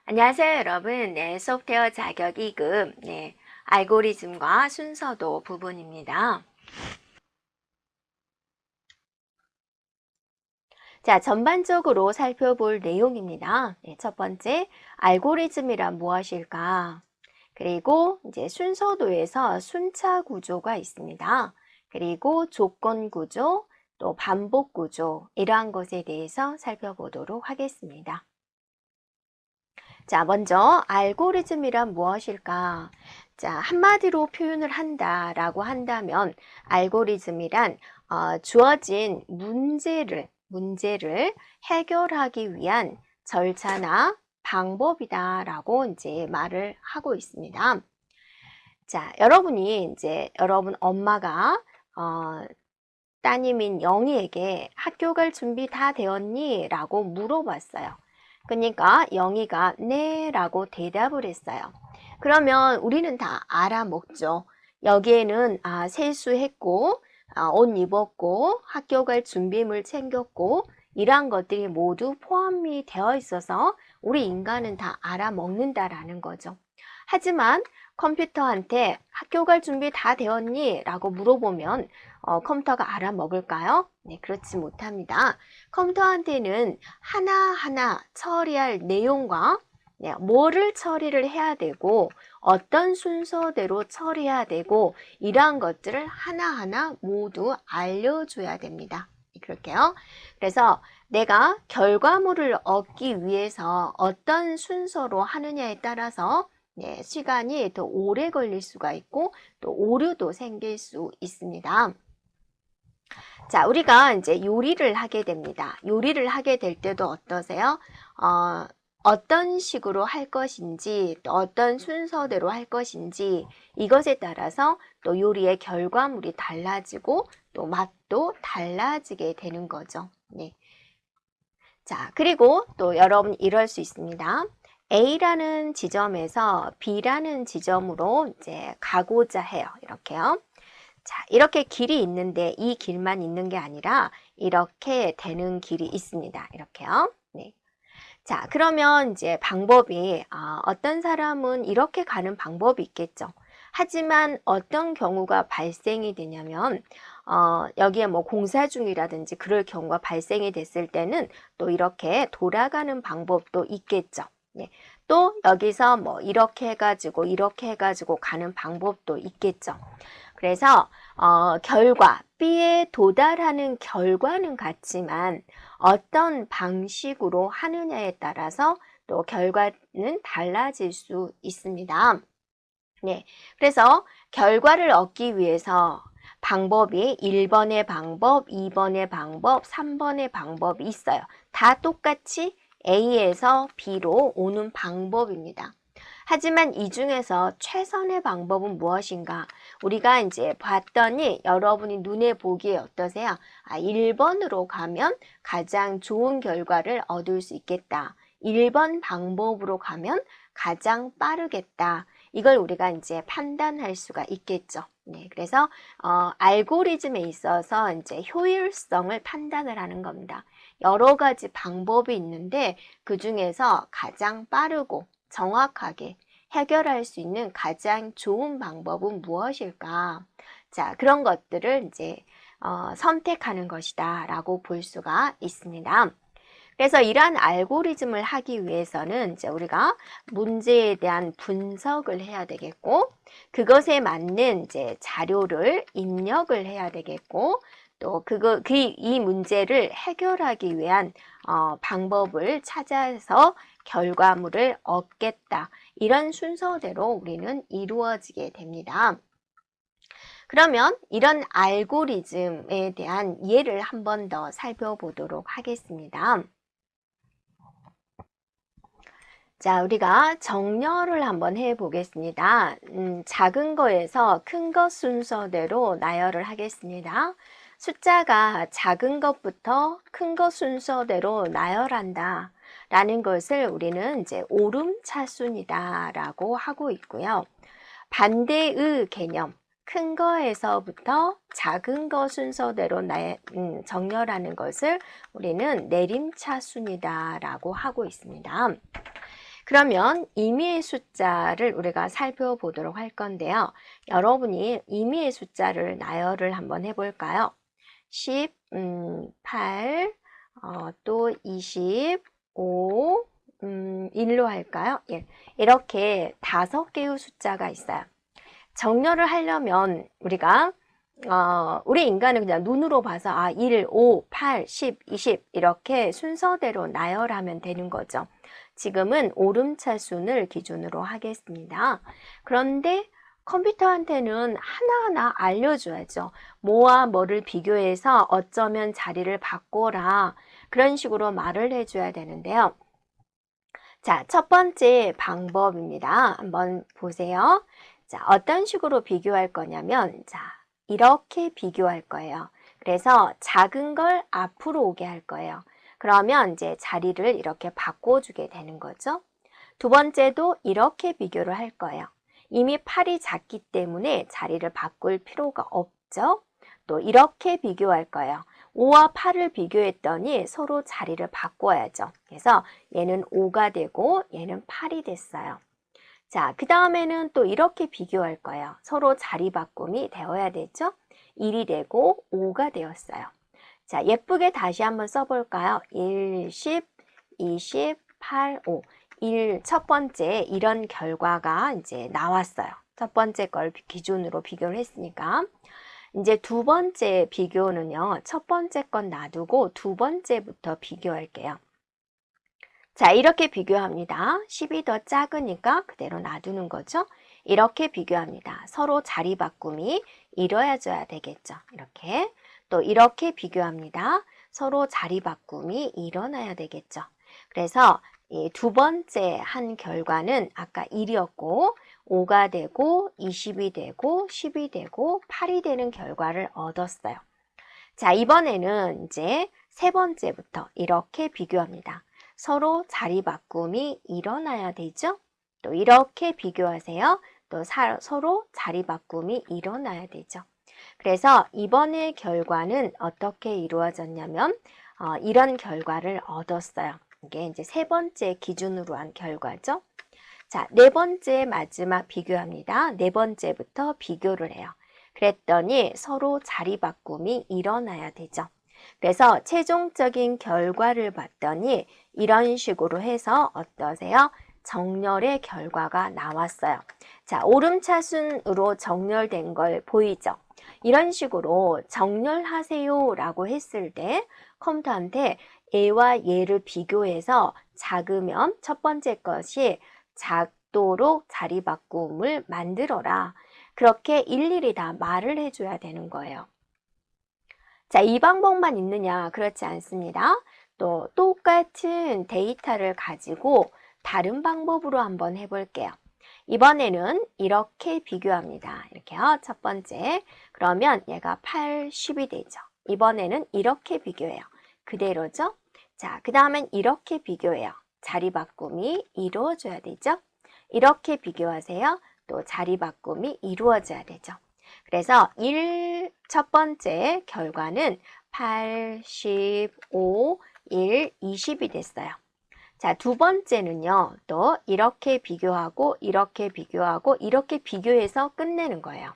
안녕하세요, 여러분. 소프트웨어 자격 2급, 알고리즘과 순서도 부분입니다. 자, 전반적으로 살펴볼 내용입니다. 첫 번째, 알고리즘이란 무엇일까? 그리고 이제 순서도에서 순차 구조가 있습니다. 그리고 조건 구조, 또 반복 구조, 이러한 것에 대해서 살펴보도록 하겠습니다. 자, 먼저 알고리즘이란 무엇일까? 자, 한마디로 표현을 한다라고 한다면 알고리즘이란 주어진 문제를 해결하기 위한 절차나 방법이다라고 이제 말을 하고 있습니다. 자, 여러분 엄마가 따님인 영희에게 학교 갈 준비 다 되었니? 라고 물어봤어요. 그러니까 영희가 네 라고 대답을 했어요. 그러면 우리는 다 알아먹죠. 여기에는 세수했고 옷 입었고 학교 갈 준비물 챙겼고 이러한 것들이 모두 포함이 되어 있어서 우리 인간은 다 알아먹는다라는 거죠. 하지만 컴퓨터한테 학교 갈 준비 다 되었니? 라고 물어보면 컴퓨터가 알아먹을까요? 네, 그렇지 못합니다. 컴퓨터한테는 하나하나 처리할 내용과 뭐를 처리를 해야 되고 어떤 순서대로 처리해야 되고 이러한 것들을 하나하나 모두 알려줘야 됩니다. 그렇게요. 그래서 내가 결과물을 얻기 위해서 어떤 순서로 하느냐에 따라서 시간이 더 오래 걸릴 수가 있고 또 오류도 생길 수 있습니다. 자, 우리가 이제 요리를 하게 됩니다. 요리를 하게 될 때도 어떠세요? 어떤 식으로 할 것인지, 또 어떤 순서대로 할 것인지, 이것에 따라서 또 요리의 결과물이 달라지고, 또 맛도 달라지게 되는 거죠. 네. 자, 그리고 또 여러분 이럴 수 있습니다. A라는 지점에서 B라는 지점으로 이제 가고자 해요. 이렇게요. 자, 이렇게 길이 있는데 이 길만 있는 게 아니라 이렇게 되는 길이 있습니다. 이렇게요. 네. 자, 그러면 이제 방법이 어떤 사람은 이렇게 가는 방법이 있겠죠. 하지만 어떤 경우가 발생이 되냐면 여기에 뭐 공사 중이라든지 그럴 경우가 발생이 됐을 때는 또 이렇게 돌아가는 방법도 있겠죠. 네. 또 여기서 뭐 이렇게 해가지고 가는 방법도 있겠죠. 그래서 결과, B에 도달하는 결과는 같지만 어떤 방식으로 하느냐에 따라서 또 결과는 달라질 수 있습니다. 네, 그래서 결과를 얻기 위해서 방법이 1번의 방법, 2번의 방법, 3번의 방법이 있어요. 다 똑같이 A에서 B로 오는 방법입니다. 하지만 이 중에서 최선의 방법은 무엇인가? 우리가 이제 봤더니 여러분이 눈에 보기에 어떠세요? 1번으로 가면 가장 좋은 결과를 얻을 수 있겠다. 1번 방법으로 가면 가장 빠르겠다. 이걸 우리가 이제 판단할 수가 있겠죠. 네, 그래서 알고리즘에 있어서 이제 효율성을 판단을 하는 겁니다. 여러 가지 방법이 있는데 그 중에서 가장 빠르고 정확하게 해결할 수 있는 가장 좋은 방법은 무엇일까? 자, 그런 것들을 이제 선택하는 것이다 라고 볼 수가 있습니다. 그래서 이러한 알고리즘을 하기 위해서는 이제 우리가 문제에 대한 분석을 해야 되겠고, 그것에 맞는 이제 자료를 입력을 해야 되겠고, 또 이 문제를 해결하기 위한 방법을 찾아서 결과물을 얻겠다. 이런 순서대로 우리는 이루어지게 됩니다. 그러면 이런 알고리즘에 대한 예를 한 번 더 살펴보도록 하겠습니다. 자, 우리가 정렬을 한번 해보겠습니다. 작은 거에서 큰 것 순서대로 나열을 하겠습니다. 숫자가 작은 것부터 큰 것 순서대로 나열한다 라는 것을 우리는 이제 오름차순이다 라고 하고 있고요. 반대의 개념, 큰 거에서부터 작은 거 순서대로 정렬하는 것을 우리는 내림차순이다 라고 하고 있습니다. 그러면 임의의 숫자를 우리가 살펴보도록 할 건데요. 여러분이 임의의 숫자를 나열을 한번 해볼까요? 10, 8, 또 25, 1로 할까요? 예, 이렇게 5개의 숫자가 있어요. 정렬을 하려면 우리가 우리 인간은 그냥 눈으로 봐서 1, 5, 8, 10, 20 이렇게 순서대로 나열하면 되는 거죠. 지금은 오름차순을 기준으로 하겠습니다. 그런데 컴퓨터한테는 하나하나 알려줘야죠. 뭐와 뭐를 비교해서 어쩌면 자리를 바꿔라. 그런 식으로 말을 해줘야 되는데요. 자, 첫 번째 방법입니다. 한번 보세요. 자, 어떤 식으로 비교할 거냐면, 자, 이렇게 비교할 거예요. 그래서 작은 걸 앞으로 오게 할 거예요. 그러면 이제 자리를 이렇게 바꿔주게 되는 거죠. 두 번째도 이렇게 비교를 할 거예요. 이미 8이 작기 때문에 자리를 바꿀 필요가 없죠. 또 이렇게 비교할 거예요. 5와 8을 비교했더니 서로 자리를 바꿔야죠. 그래서 얘는 5가 되고 얘는 8이 됐어요. 자, 그 다음에는 또 이렇게 비교할 거예요. 서로 자리 바꿈이 되어야 되죠. 1이 되고 5가 되었어요. 자, 예쁘게 다시 한번 써볼까요? 1, 10, 20, 8, 5. 첫 번째 이런 결과가 이제 나왔어요. 첫 번째 걸 기준으로 비교를 했으니까. 이제 두 번째 비교는요. 첫 번째 건 놔두고 두 번째부터 비교할게요. 자, 이렇게 비교합니다. 10이 더 작으니까 그대로 놔두는 거죠. 이렇게 비교합니다. 서로 자리 바꿈이 이루어져야 되겠죠. 이렇게. 또 이렇게 비교합니다. 서로 자리 바꿈이 일어나야 되겠죠. 그래서 이 두 번째 한 결과는 아까 1이었고 5가 되고 20이 되고 10이 되고 8이 되는 결과를 얻었어요. 자, 이번에는 이제 세 번째부터 이렇게 비교합니다. 서로 자리 바꿈이 일어나야 되죠. 또 이렇게 비교하세요. 또 서로 자리 바꿈이 일어나야 되죠. 그래서 이번의 결과는 어떻게 이루어졌냐면 이런 결과를 얻었어요. 이게 이제 세 번째 기준으로 한 결과죠. 자, 네 번째 마지막 비교합니다. 네 번째부터 비교를 해요. 그랬더니 서로 자리 바꿈이 일어나야 되죠. 그래서 최종적인 결과를 봤더니 이런 식으로 해서 어떠세요? 정렬의 결과가 나왔어요. 자, 오름차순으로 정렬된 걸 보이죠? 이런 식으로 정렬하세요 라고 했을 때 컴퓨터한테 얘와 얘를 비교해서 작으면 첫 번째 것이 작도록 자리 바꿈을 만들어라. 그렇게 일일이 다 말을 해줘야 되는 거예요. 자, 이 방법만 있느냐? 그렇지 않습니다. 또 똑같은 데이터를 가지고 다른 방법으로 한번 해볼게요. 이번에는 이렇게 비교합니다. 이렇게요. 첫 번째. 그러면 얘가 8, 10이 되죠. 이번에는 이렇게 비교해요. 그대로죠? 자, 그 다음엔 이렇게 비교해요. 자리 바꿈이 이루어져야 되죠. 이렇게 비교하세요. 또 자리 바꿈이 이루어져야 되죠. 그래서 첫 번째 결과는 8, 15, 1, 20이 됐어요. 자, 두 번째는요. 또 이렇게 비교하고 이렇게 비교하고 이렇게 비교해서 끝내는 거예요.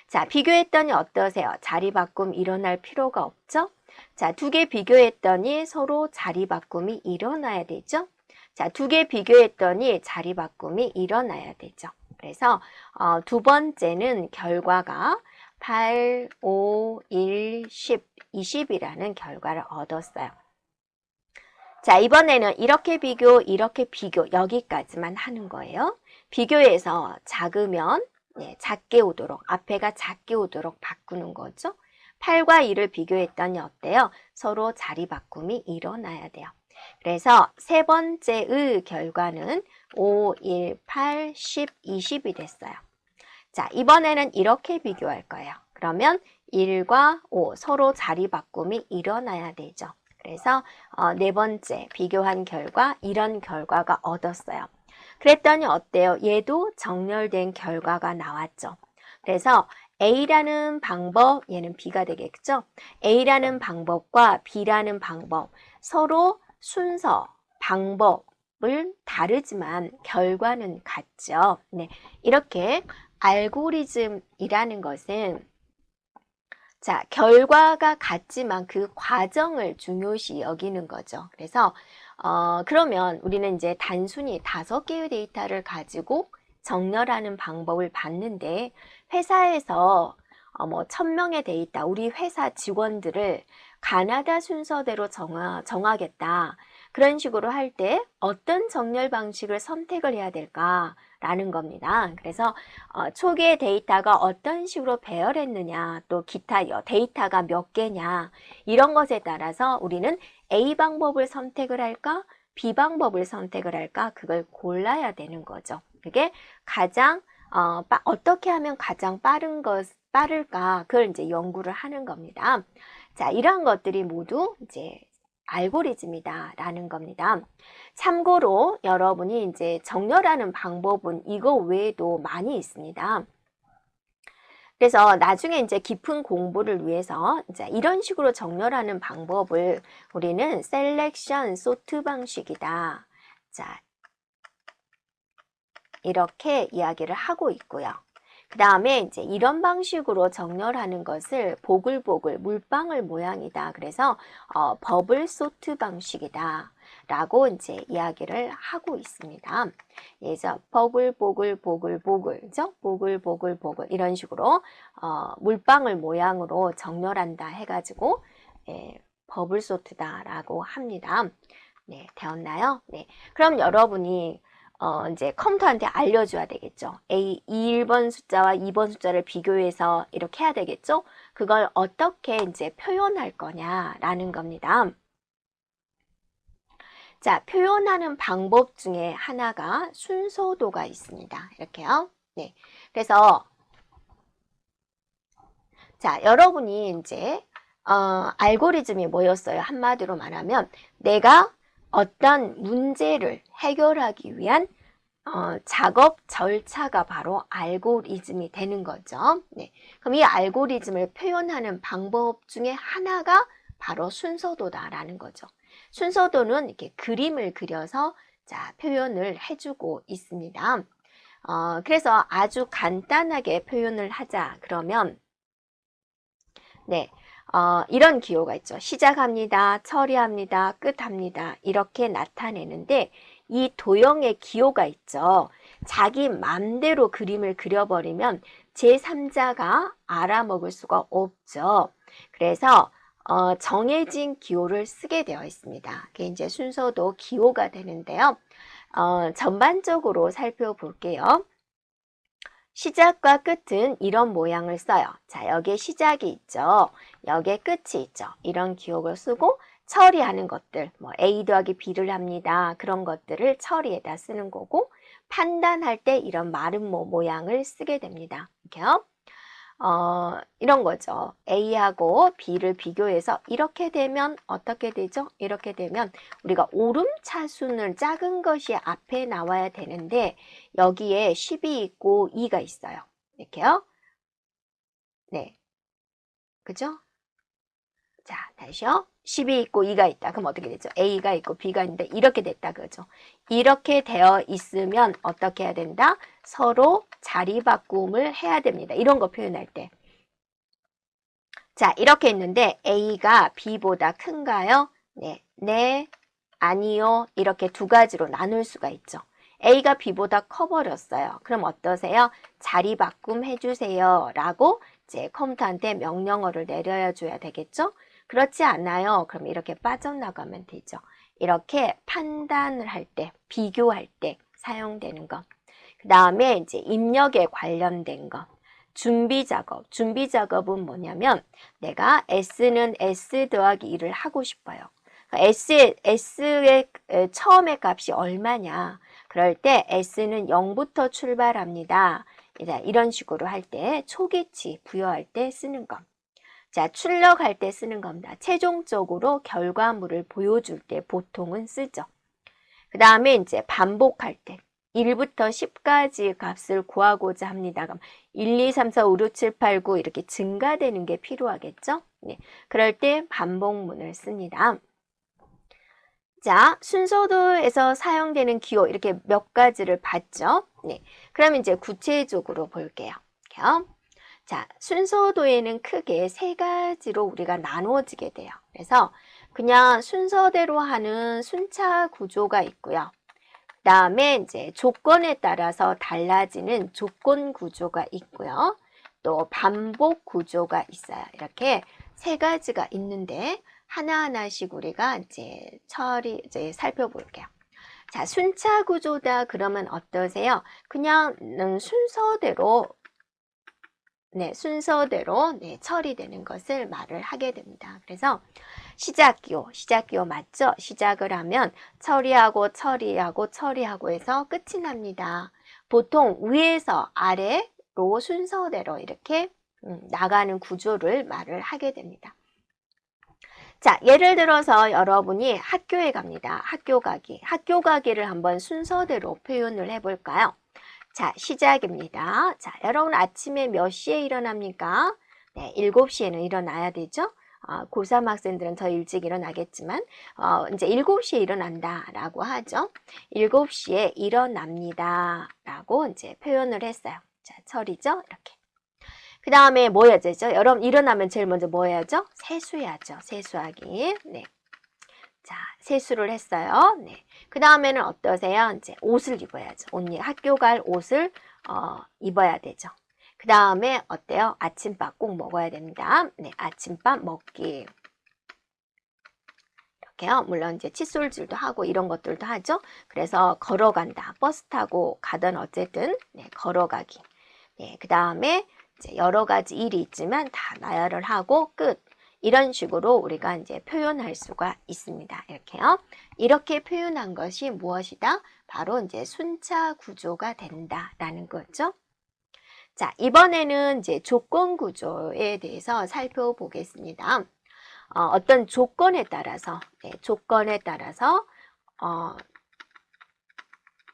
자, 비교했더니 어떠세요? 자리 바꿈 일어날 필요가 없죠? 자, 두 개 비교했더니 서로 자리 바꿈이 일어나야 되죠? 자, 두 개 비교했더니 자리 바꿈이 일어나야 되죠. 그래서 두 번째는 결과가 8, 5, 1, 10, 20이라는 결과를 얻었어요. 자, 이번에는 이렇게 비교, 여기까지만 하는 거예요. 비교해서 작으면 작게 오도록, 앞에가 작게 오도록 바꾸는 거죠. 8과 2를 비교했더니 어때요? 서로 자리 바꿈이 일어나야 돼요. 그래서 세 번째의 결과는 5, 1, 8, 10, 20이 됐어요. 자, 이번에는 이렇게 비교할 거예요. 그러면 1과 5 서로 자리 바꿈이 일어나야 되죠. 그래서 네 번째 비교한 결과 이런 결과가 얻었어요. 그랬더니 어때요? 얘도 정렬된 결과가 나왔죠. 그래서 A라는 방법, 얘는 B가 되겠죠? A라는 방법과 B라는 방법 서로 순서, 방법 다르지만 결과는 같죠. 네, 이렇게 알고리즘이라는 것은 자, 결과가 같지만 그 과정을 중요시 여기는 거죠. 그래서 그러면 우리는 이제 단순히 5개의 데이터를 가지고 정렬하는 방법을 봤는데 회사에서 뭐 1000명의 데이터, 우리 회사 직원들을 가나다 순서대로 정하겠다. 그런 식으로 할 때 어떤 정렬 방식을 선택을 해야 될까라는 겁니다. 그래서 초기의 데이터가 어떤 식으로 배열했느냐, 또 기타 데이터가 몇 개냐, 이런 것에 따라서 우리는 A 방법을 선택을 할까, B 방법을 선택을 할까, 그걸 골라야 되는 거죠. 그게 가장 어떻게 하면 가장 빠를까, 그걸 이제 연구를 하는 겁니다. 자, 이러한 것들이 모두 이제 알고리즘이다라는 겁니다. 참고로 여러분이 이제 정렬하는 방법은 이거 외에도 많이 있습니다. 그래서 나중에 이제 깊은 공부를 위해서 이제 이런 식으로 정렬하는 방법을 우리는 셀렉션 소트 방식이다. 자, 이렇게 이야기를 하고 있고요. 그 다음에 이제 이런 방식으로 정렬하는 것을 보글보글 물방울 모양이다. 그래서 버블 소트 방식이다. 라고 이제 이야기를 하고 있습니다. 그래서 보글보글, 그죠? 보글 이런 식으로 물방울 모양으로 정렬한다 해가지고 버블 소트다라고 합니다. 네, 되었나요? 네, 그럼 여러분이 이제 컴퓨터한테 알려줘야 되겠죠. 1번 숫자와 2번 숫자를 비교해서 이렇게 해야 되겠죠. 그걸 어떻게 이제 표현할 거냐라는 겁니다. 자, 표현하는 방법 중에 하나가 순서도가 있습니다. 이렇게요. 네. 그래서 자, 여러분이 이제 알고리즘이 뭐였어요? 한마디로 말하면 내가 어떤 문제를 해결하기 위한 작업 절차가 바로 알고리즘이 되는 거죠. 네. 그럼 이 알고리즘을 표현하는 방법 중에 하나가 바로 순서도다라는 거죠. 순서도는 이렇게 그림을 그려서 자, 표현을 해주고 있습니다. 그래서 아주 간단하게 표현을 하자 그러면 네, 이런 기호가 있죠. 시작합니다, 처리합니다, 끝합니다. 이렇게 나타내는데 이 도형의 기호가 있죠. 자기 맘대로 그림을 그려버리면 제3자가 알아먹을 수가 없죠. 그래서 정해진 기호를 쓰게 되어 있습니다. 그게 이제 순서도 기호가 되는데요. 전반적으로 살펴볼게요. 시작과 끝은 이런 모양을 써요. 자, 여기에 시작이 있죠. 여기에 끝이 있죠. 이런 기억을 쓰고 처리하는 것들, 뭐 A 더하기 B를 합니다. 그런 것들을 처리에다 쓰는 거고 판단할 때 이런 마른 모양을 쓰게 됩니다. 이렇게요. 이런 거죠. A하고 B를 비교해서 이렇게 되면 어떻게 되죠? 이렇게 되면 우리가 오름차순을 작은 것이 앞에 나와야 되는데 여기에 10이 있고 2가 있어요. 이렇게요. 네. 그죠? 자, 다시요. 10이 있고 2가 있다. 그럼 어떻게 되죠? A가 있고 B가 있는데 이렇게 됐다. 그죠? 이렇게 되어 있으면 어떻게 해야 된다? 서로 자리 바꿈을 해야 됩니다. 이런 거 표현할 때. 자, 이렇게 있는데 A가 B보다 큰가요? 네, 네, 아니요. 이렇게 두 가지로 나눌 수가 있죠. A가 B보다 커버렸어요. 그럼 어떠세요? 자리 바꿈 해주세요. 라고 이제 컴퓨터한테 명령어를 내려줘야 되겠죠? 그렇지 않아요. 그럼 이렇게 빠져나가면 되죠. 이렇게 판단을 할 때, 비교할 때 사용되는 것. 그 다음에 이제 입력에 관련된 것. 준비 작업은 뭐냐면 내가 S는 S 더하기 2를 하고 싶어요. S의 처음의 값이 얼마냐. 그럴 때 S는 0부터 출발합니다. 이런 식으로 할 때 초기치 부여할 때 쓰는 것. 자, 출력할 때 쓰는 겁니다. 최종적으로 결과물을 보여줄 때 보통은 쓰죠. 그 다음에 이제 반복할 때 1부터 10까지 값을 구하고자 합니다. 그럼 1, 2, 3, 4, 5, 6, 7, 8, 9 이렇게 증가되는 게 필요하겠죠? 네. 그럴 때 반복문을 씁니다. 자, 순서도에서 사용되는 기호 이렇게 몇 가지를 봤죠? 네. 그러면 이제 구체적으로 볼게요. 이렇게요. 자, 순서도에는 크게 세 가지로 우리가 나누어지게 돼요. 그래서 그냥 순서대로 하는 순차 구조가 있고요. 그 다음에 이제 조건에 따라서 달라지는 조건 구조가 있고요. 또 반복 구조가 있어요. 이렇게 세 가지가 있는데 하나하나씩 우리가 이제 살펴볼게요. 자, 순차 구조다 그러면 어떠세요? 그냥 순서대로 처리되는 것을 말을 하게 됩니다. 그래서 시작기호 맞죠? 시작을 하면 처리하고 처리하고 해서 끝이 납니다. 보통 위에서 아래로 순서대로 이렇게 나가는 구조를 말을 하게 됩니다. 자, 예를 들어서 여러분이 학교에 갑니다. 학교 가기를 한번 순서대로 표현을 해볼까요? 자, 시작입니다. 자, 여러분 아침에 몇 시에 일어납니까? 네, 7시에는 일어나야 되죠? 고3 학생들은 더 일찍 일어나겠지만 이제 7시에 일어난다라고 하죠. 7시에 일어납니다. 라고 이제 표현을 했어요. 자, 처리죠? 이렇게. 그 다음에 뭐 해야 되죠? 여러분 일어나면 제일 먼저 뭐 해야죠? 세수해야죠. 세수하기. 네. 자, 세수를 했어요. 네. 그 다음에는 어떠세요? 이제 옷을 입어야죠. 학교 갈 옷을 입어야 되죠. 그 다음에 어때요? 아침밥 꼭 먹어야 됩니다. 네, 아침밥 먹기. 이렇게요. 물론 이제 칫솔질도 하고 이런 것들도 하죠. 그래서 걸어간다. 버스 타고 가든 어쨌든 네, 걸어가기. 네, 그 다음에 이제 여러 가지 일이 있지만 다 나열을 하고 끝. 이런 식으로 우리가 이제 표현할 수가 있습니다. 이렇게요. 이렇게 표현한 것이 무엇이다? 바로 이제 순차 구조가 된다라는 거죠. 자, 이번에는 이제 조건 구조에 대해서 살펴보겠습니다. 어떤 조건에 따라서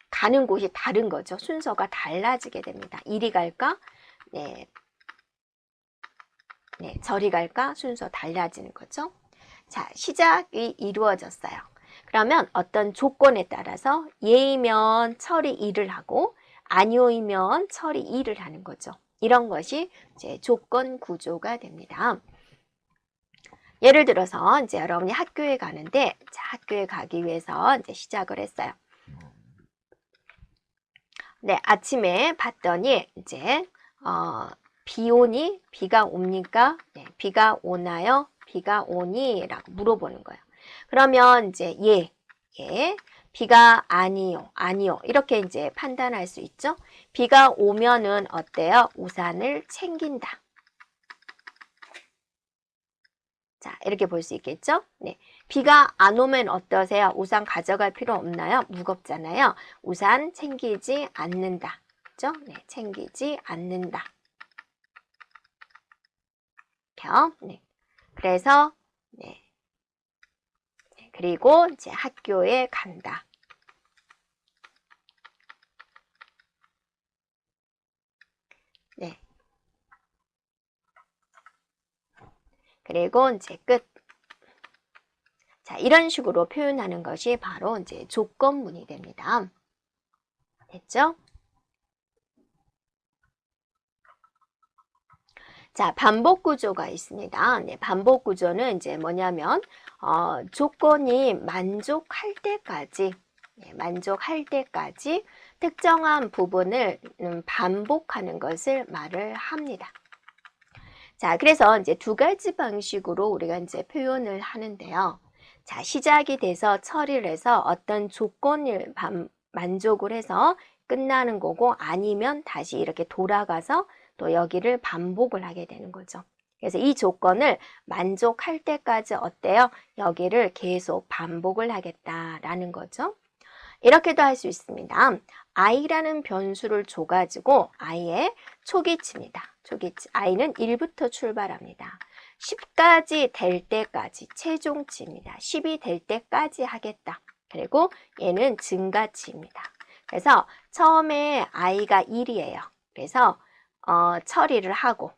가는 곳이 다른 거죠. 순서가 달라지게 됩니다. 이리 갈까? 네. 네, 저리 갈까? 순서 달라지는 거죠. 자, 시작이 이루어졌어요. 그러면 어떤 조건에 따라서 예이면 처리 1을 하고 아니오이면 처리 2를 하는 거죠. 이런 것이 이제 조건 구조가 됩니다. 예를 들어서 이제 여러분이 학교에 가는데 자, 학교에 가기 위해서 이제 시작을 했어요. 네, 아침에 봤더니 이제 비가 옵니까? 네, 비가 오나요? 비가 오니? 라고 물어보는 거예요. 그러면 이제 비가 아니요. 이렇게 이제 판단할 수 있죠. 비가 오면은 어때요? 우산을 챙긴다. 자, 이렇게 볼 수 있겠죠? 네. 비가 안 오면 어떠세요? 우산 가져갈 필요 없나요? 무겁잖아요. 우산 챙기지 않는다. 그죠? 네, 챙기지 않는다. 네. 그래서 네. 그리고 이제 학교에 간다. 네. 그리고 이제 끝. 자, 이런 식으로 표현하는 것이 바로 이제 조건문이 됩니다. 됐죠? 자, 반복 구조가 있습니다. 네, 반복 구조는 이제 뭐냐면 조건이 만족할 때까지 특정한 부분을 반복하는 것을 말을 합니다. 자, 그래서 이제 두 가지 방식으로 우리가 이제 표현을 하는데요. 자, 시작이 돼서 처리를 해서 어떤 조건을 만족을 해서 끝나는 거고 아니면 다시 이렇게 돌아가서 또 여기를 반복을 하게 되는 거죠. 그래서 이 조건을 만족할 때까지 어때요? 여기를 계속 반복을 하겠다라는 거죠. 이렇게도 할 수 있습니다. i라는 변수를 줘가지고 i의 초기치입니다. 초기치. i는 1부터 출발합니다. 10까지 될 때까지 최종치입니다. 10이 될 때까지 하겠다. 그리고 얘는 증가치입니다. 그래서 처음에 i가 1이에요. 그래서 처리를 하고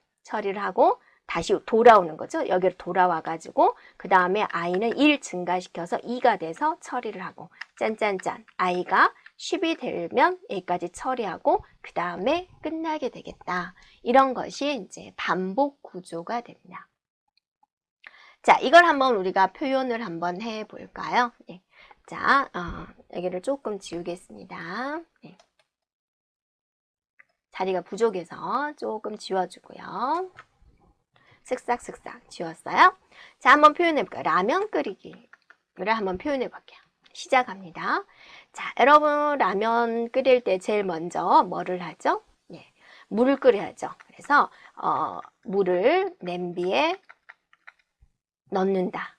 다시 돌아오는 거죠. 여기로 돌아와가지고 그 다음에 i는 1 증가시켜서 2가 돼서 처리를 하고 짠짠짠 i가 10이 되면 여기까지 처리하고 그 다음에 끝나게 되겠다. 이런 것이 이제 반복 구조가 됩니다. 자, 이걸 한번 우리가 표현을 한번 해볼까요? 네. 자, 여기를 조금 지우겠습니다. 네. 자리가 부족해서 조금 지워주고요. 쓱싹쓱싹 지웠어요. 자, 한번 표현해볼까요? 라면 끓이기를 한번 해볼게요. 시작합니다. 자, 여러분 라면 끓일 때 제일 먼저 뭐를 하죠? 네, 물을 끓여야죠. 그래서 물을 냄비에 넣는다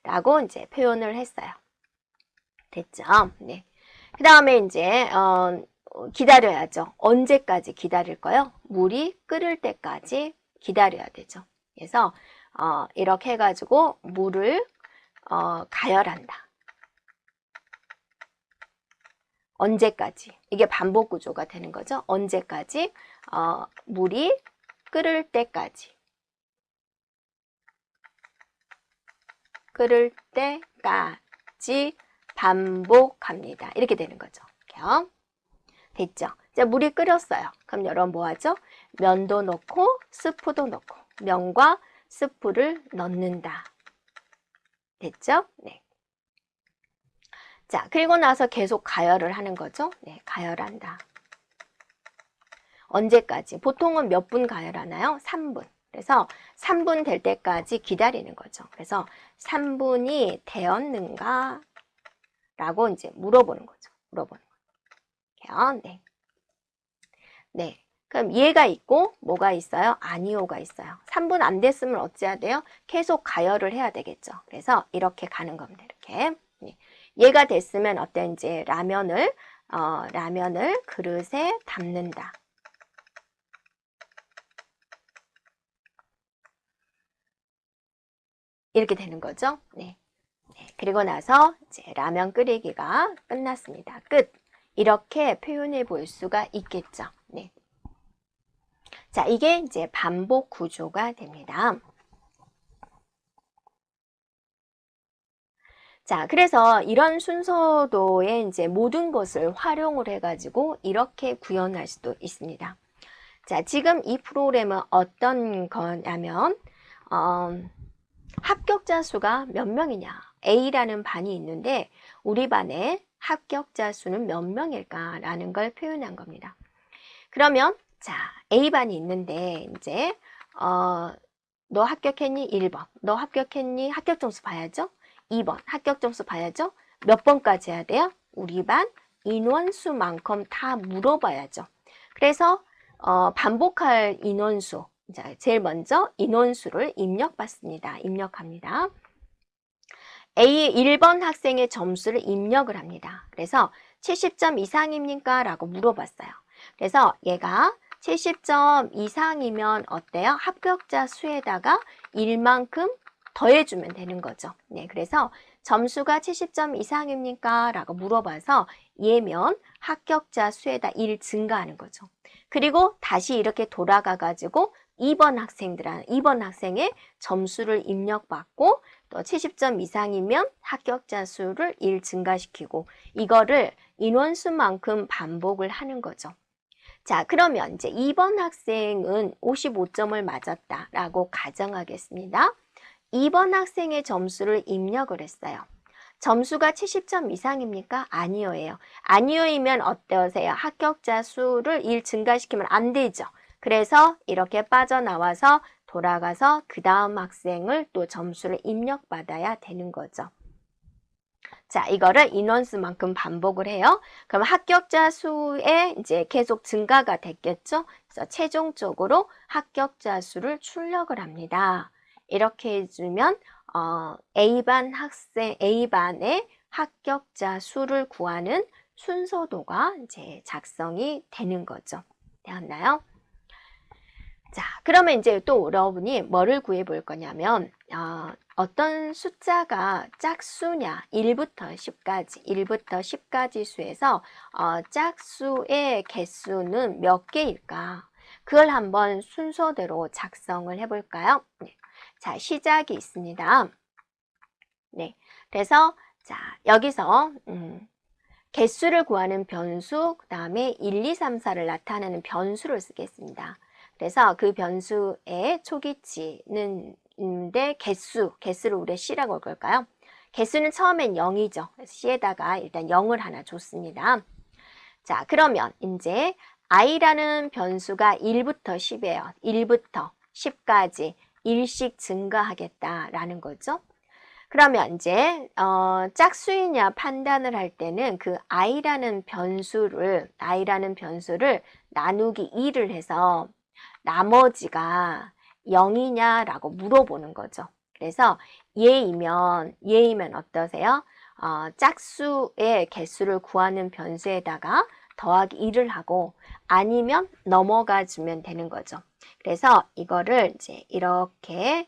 라고 이제 표현을 했어요. 됐죠? 네. 그 다음에 이제 기다려야죠. 언제까지 기다릴까요? 물이 끓을 때까지 기다려야 되죠. 그래서 이렇게 해가지고 물을 가열한다. 언제까지? 이게 반복 구조가 되는 거죠. 언제까지? 물이 끓을 때까지. 끓을 때까지 반복합니다. 이렇게 되는 거죠. 됐죠? 이제 물이 끓였어요. 그럼 여러분 뭐 하죠? 면도 넣고 스프도 넣고 면과 스프를 넣는다. 됐죠? 네. 자, 그리고 나서 계속 가열을 하는 거죠. 네, 가열한다. 언제까지? 보통은 몇 분 가열하나요? 3분. 그래서 3분 될 때까지 기다리는 거죠. 그래서 3분이 되었는가? 라고 이제 물어보는 거죠. 물어보는 거예요. 네. 네. 그럼 얘가 있고 뭐가 있어요? 아니오가 있어요. 3분 안 됐으면 어찌해야 돼요? 계속 가열을 해야 되겠죠. 그래서 이렇게 가는 겁니다. 이렇게. 네. 얘가 됐으면 어때? 이제 라면을 그릇에 담는다. 이렇게 되는 거죠. 네. 네. 그리고 나서 이제 라면 끓이기가 끝났습니다. 끝. 이렇게 표현해 볼 수가 있겠죠. 네. 자, 이게 이제 반복 구조가 됩니다. 자, 그래서 이런 순서도에 이제 모든 것을 활용을 해가지고 이렇게 구현할 수도 있습니다. 자, 지금 이 프로그램은 어떤 거냐면, 합격자 수가 몇 명이냐. A라는 반이 있는데, 우리 반에 합격자 수는 몇 명일까라는 걸 표현한 겁니다. 그러면, 자, A반이 있는데, 이제, 너 합격했니? 1번. 너 합격했니? 합격 점수 봐야죠. 2번. 합격 점수 봐야죠. 몇 번까지 해야 돼요? 우리 반 인원수만큼 다 물어봐야죠. 그래서 반복할 인원수. 자, 제일 먼저 인원수를 입력받습니다. 입력합니다. A 1번 학생의 점수를 입력을 합니다. 그래서 70점 이상입니까? 라고 물어봤어요. 그래서 얘가 70점 이상이면 어때요? 합격자 수에다가 1만큼 더해주면 되는 거죠. 네, 그래서 점수가 70점 이상입니까? 라고 물어봐서 얘면 합격자 수에다 1 증가하는 거죠. 그리고 다시 이렇게 돌아가가지고 2번 학생의 점수를 입력받고 또 70점 이상이면 합격자 수를 1 증가시키고 이거를 인원수만큼 반복을 하는 거죠. 자, 그러면 이제 2번 학생은 55점을 맞았다라고 가정하겠습니다. 2번 학생의 점수를 입력을 했어요. 점수가 70점 이상입니까? 아니요예요. 아니요이면 어떠세요? 합격자 수를 1 증가시키면 안 되죠. 그래서 이렇게 빠져나와서 돌아가서 그 다음 학생을 또 점수를 입력받아야 되는 거죠. 자, 이거를 인원수만큼 반복을 해요. 그럼 합격자 수에 이제 계속 증가가 됐겠죠? 그래서 최종적으로 합격자 수를 출력을 합니다. 이렇게 해주면 A반의 합격자 수를 구하는 순서도가 이제 작성이 되는 거죠. 되었나요? 자, 그러면 이제 또 여러분이 뭐를 구해 볼 거냐면 어떤 숫자가 짝수냐 1부터 10까지 수에서 짝수의 개수는 몇 개일까? 그걸 한번 순서대로 작성을 해볼까요? 네. 자, 시작이 있습니다. 네. 그래서 자, 여기서 개수를 구하는 변수, 그 다음에 1, 2, 3, 4를 나타내는 변수를 쓰겠습니다. 그래서 그 변수의 초기치는 개수를 우리 C라고 할 걸까요? 개수는 처음엔 0이죠. 그래서 C에다가 일단 0을 하나 줬습니다. 자, 그러면 이제 i라는 변수가 1부터 10이에요. 1부터 10까지 1씩 증가하겠다라는 거죠. 그러면 이제 짝수이냐 판단을 할 때는 그 i라는 변수를 나누기 2를 해서 나머지가 0이냐라고 물어보는 거죠. 그래서 얘이면 어떠세요? 짝수의 개수를 구하는 변수에다가 더하기 1을 하고 아니면 넘어가 주면 되는 거죠. 그래서 이거를 이제 이렇게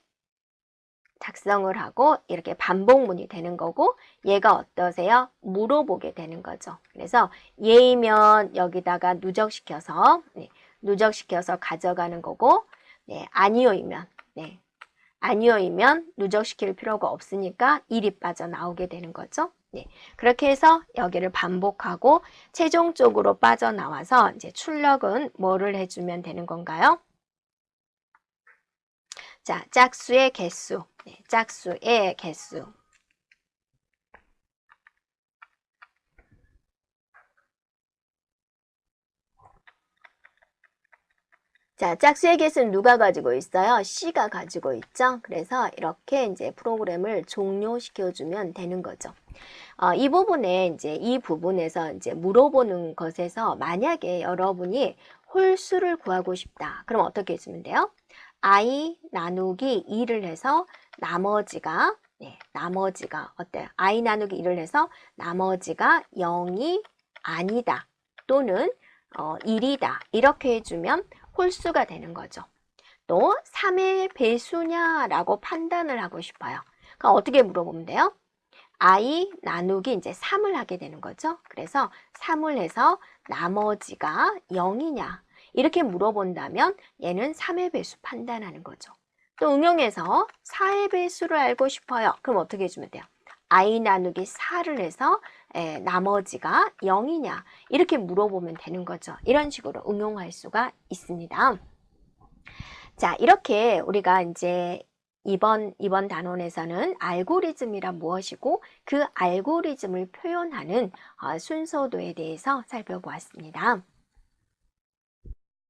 작성을 하고 이렇게 반복문이 되는 거고 얘가 어떠세요? 물어보게 되는 거죠. 그래서 얘이면 여기다가 누적시켜서 가져가는 거고 아니요이면 누적시킬 필요가 없으니까 1이 빠져나오게 되는 거죠. 그렇게 해서 여기를 반복하고 최종적으로 빠져나와서 이제 출력은 뭐를 해주면 되는 건가요? 자, 짝수의 개수. 짝수의 개수. 자, 짝수의 개수는 누가 가지고 있어요? C가 가지고 있죠. 그래서 이렇게 이제 프로그램을 종료시켜주면 되는 거죠. 이 부분에서 이제 물어보는 것에서 만약에 여러분이 홀수를 구하고 싶다. 그럼 어떻게 해주면 돼요? i 나누기 2를 해서 나머지가 어때요? i 나누기 2를 해서 나머지가 0이 아니다 또는 1이다 이렇게 해주면 홀수가 되는 거죠. 또 3의 배수냐라고 판단을 하고 싶어요. 그럼 어떻게 물어보면 돼요? i 나누기 이제 3을 하게 되는 거죠. 그래서 3을 해서 나머지가 0이냐 이렇게 물어본다면 얘는 3의 배수 판단하는 거죠. 또 응용해서 4의 배수를 알고 싶어요. 그럼 어떻게 해주면 돼요? i 나누기 4를 해서 나머지가 0이냐 이렇게 물어보면 되는 거죠. 이런 식으로 응용할 수가 있습니다. 자, 이렇게 우리가 이제 이번 단원에서는 알고리즘이란 무엇이고 그 알고리즘을 표현하는 순서도에 대해서 살펴보았습니다.